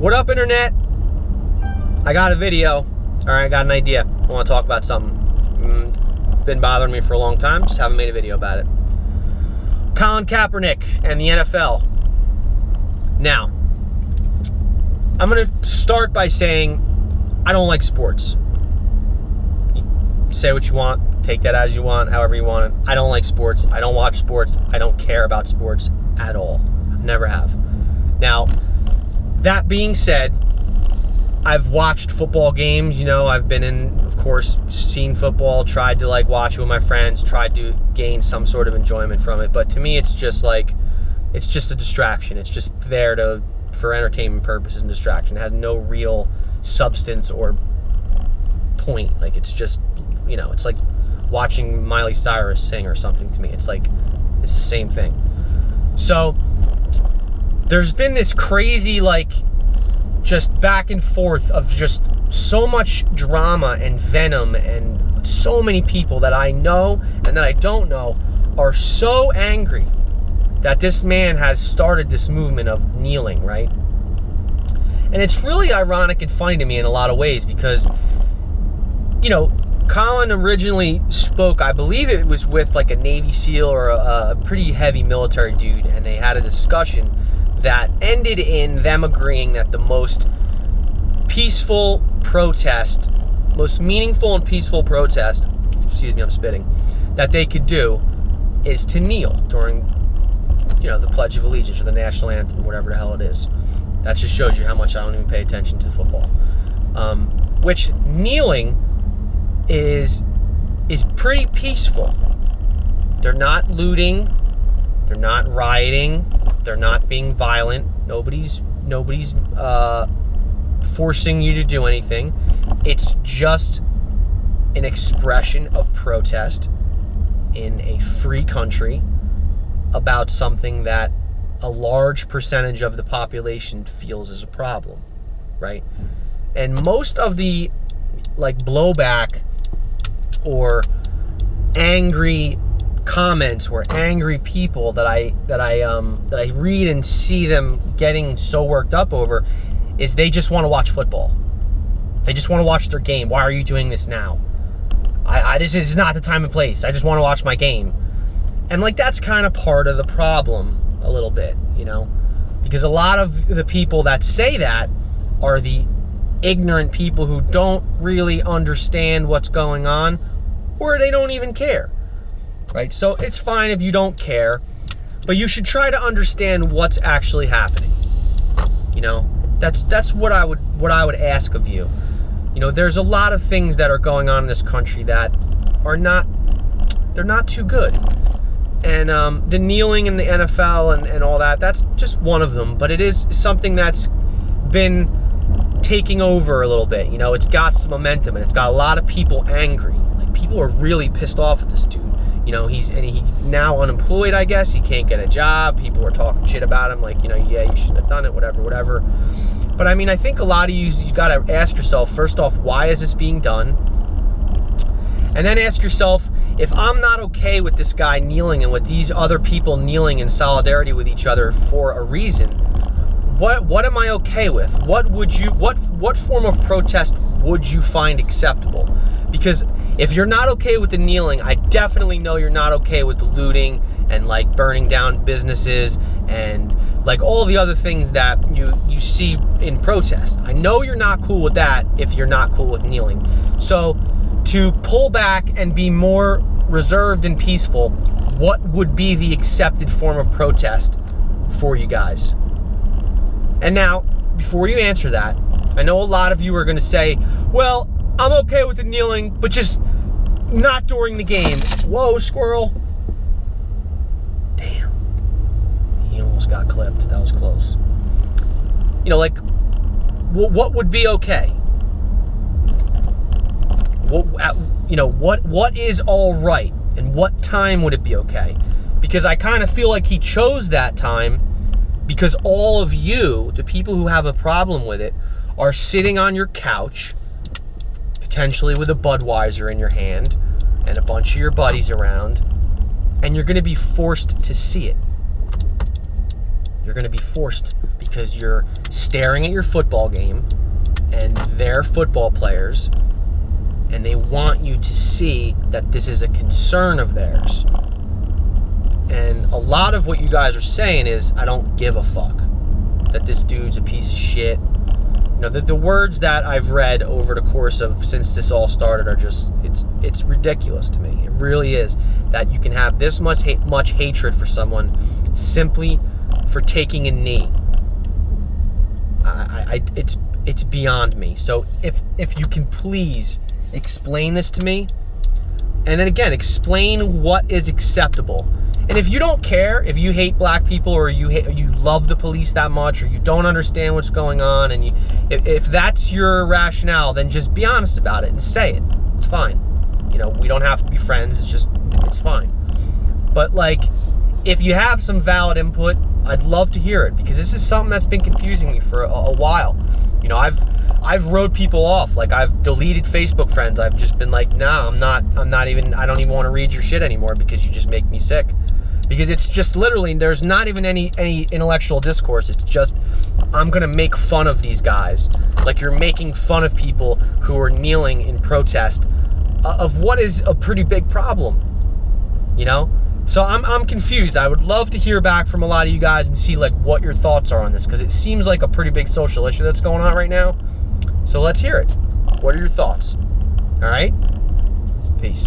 What up, internet? I got a video. Alright, I got an idea. I want to talk about something. Been bothering me for a long time, just haven't made a video about it. Colin Kaepernick and the NFL. Now, I'm going to start by saying I don't like sports. You say what you want, take that as you want, however you want it. I don't like sports. I don't watch sports. I don't care about sports at all. Never have. Now, that being said, I've watched football games, you know, I've been in, of course, seen football, tried to like watch it with my friends, tried to gain some sort of enjoyment from it, but to me it's just like, it's just a distraction. It's just there for entertainment purposes and distraction. It has no real substance or point. Like, it's just, you know, it's like watching Miley Cyrus sing or something to me. It's like, it's the same thing. So, there's been this crazy, like, just back and forth of just so much drama and venom, and so many people that I know and that I don't know are so angry that this man has started this movement of kneeling, right? And it's really ironic and funny to me in a lot of ways because, you know, Colin originally spoke, I believe it was with like a Navy SEAL or a pretty heavy military dude, and they had a discussion that ended in them agreeing that the most peaceful protest, most meaningful and peaceful protest, excuse me, I'm spitting, that they could do is to kneel during, you know, the Pledge of Allegiance or the national anthem, whatever the hell it is. That just shows you how much I don't even pay attention to football. Which kneeling is pretty peaceful. They're not looting, they're not rioting, they're not being violent. Nobody's forcing you to do anything. It's just an expression of protest in a free country about something that a large percentage of the population feels is a problem, right? And most of the like blowback or angry comments or angry people that I read and see them getting so worked up over is they just want to watch football. They just want to watch their game. Why are you doing this now? This is not the time and place. I just want to watch my game. And like, that's kind of part of the problem a little bit, you know, because a lot of the people that say that are the ignorant people who don't really understand what's going on, or they don't even care. Right? So it's fine if you don't care, but you should try to understand what's actually happening. You know, that's what I would ask of you. You know, there's a lot of things that are going on in this country that they're not too good. And the kneeling in the NFL and all that, that's just one of them, but it is something that's been taking over a little bit. You know, it's got some momentum and it's got a lot of people angry. Like, people are really pissed off at this dude. You know, he's now unemployed, I guess. He can't get a job. People are talking shit about him, like, you know, yeah, you shouldn't have done it, whatever. But I mean, I think a lot of you got to ask yourself, first off, why is this being done? And then ask yourself, if I'm not okay with this guy kneeling and with these other people kneeling in solidarity with each other for a reason, what am I okay with? What form of protest would you find acceptable? Because if you're not okay with the kneeling, I definitely know you're not okay with the looting and like burning down businesses and like all the other things that you see in protest. I know you're not cool with that if you're not cool with kneeling. So to pull back and be more reserved and peaceful, what would be the accepted form of protest for you guys? And now, before you answer that, I know a lot of you are going to say, well, I'm okay with the kneeling, but just not during the game. Whoa, squirrel. Damn. He almost got clipped. That was close. You know, like, what would be okay? What is all right? And what time would it be okay? Because I kind of feel like he chose that time because all of you, the people who have a problem with it, are sitting on your couch, potentially with a Budweiser in your hand and a bunch of your buddies around, and you're going to be forced to see it. You're going to be forced because you're staring at your football game and they're football players, and they want you to see that this is a concern of theirs. And a lot of what you guys are saying is, I don't give a fuck that this dude's a piece of shit. You know, the words that I've read over the course of since this all started are just, it's ridiculous to me. It really is, that you can have this much hatred for someone simply for taking a knee. It's beyond me. So if you can please explain this to me, and then again, explain what is acceptable. And if you don't care, if you hate black people, or you love the police that much, or you don't understand what's going on, and if that's your rationale, then just be honest about it and say it. It's fine. You know, we don't have to be friends. It's fine. But like, if you have some valid input, I'd love to hear it, because this is something that's been confusing me for a while. You know, I've wrote people off. Like, I've deleted Facebook friends. I've just been like, nah, I don't even want to read your shit anymore because you just make me sick. Because it's just literally, there's not even any intellectual discourse. It's just, I'm gonna make fun of these guys. Like, you're making fun of people who are kneeling in protest of what is a pretty big problem, you know? So I'm confused. I would love to hear back from a lot of you guys and see like what your thoughts are on this, because it seems like a pretty big social issue that's going on right now. So let's hear it. What are your thoughts? All right? Peace.